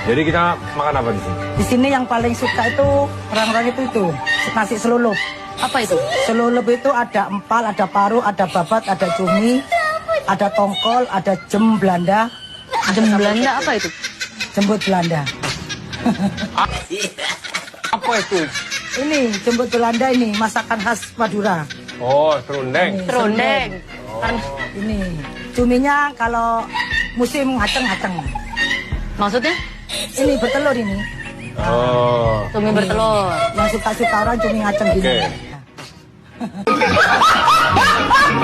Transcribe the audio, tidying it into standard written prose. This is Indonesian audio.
Jadi kita makan apa di sini? Di sini yang paling suka itu orang-orang itu nasi selulup. Apa itu? Selulup itu ada empal, ada paru, ada babat, ada cumi, ada tongkol, ada jem Belanda. Jem Belanda apa itu? Jembut Belanda. Apa itu? Ini jembut Belanda ini masakan khas Madura. Oh, serundeng. Ini, Serundeng. Ini cuminya kalau musim ngaceng-ngaceng. Maksudnya? Ini bertelur ini. Oh. Cumi bertelur. Yang suka-suka orang cumi ngaceng gini. Oke.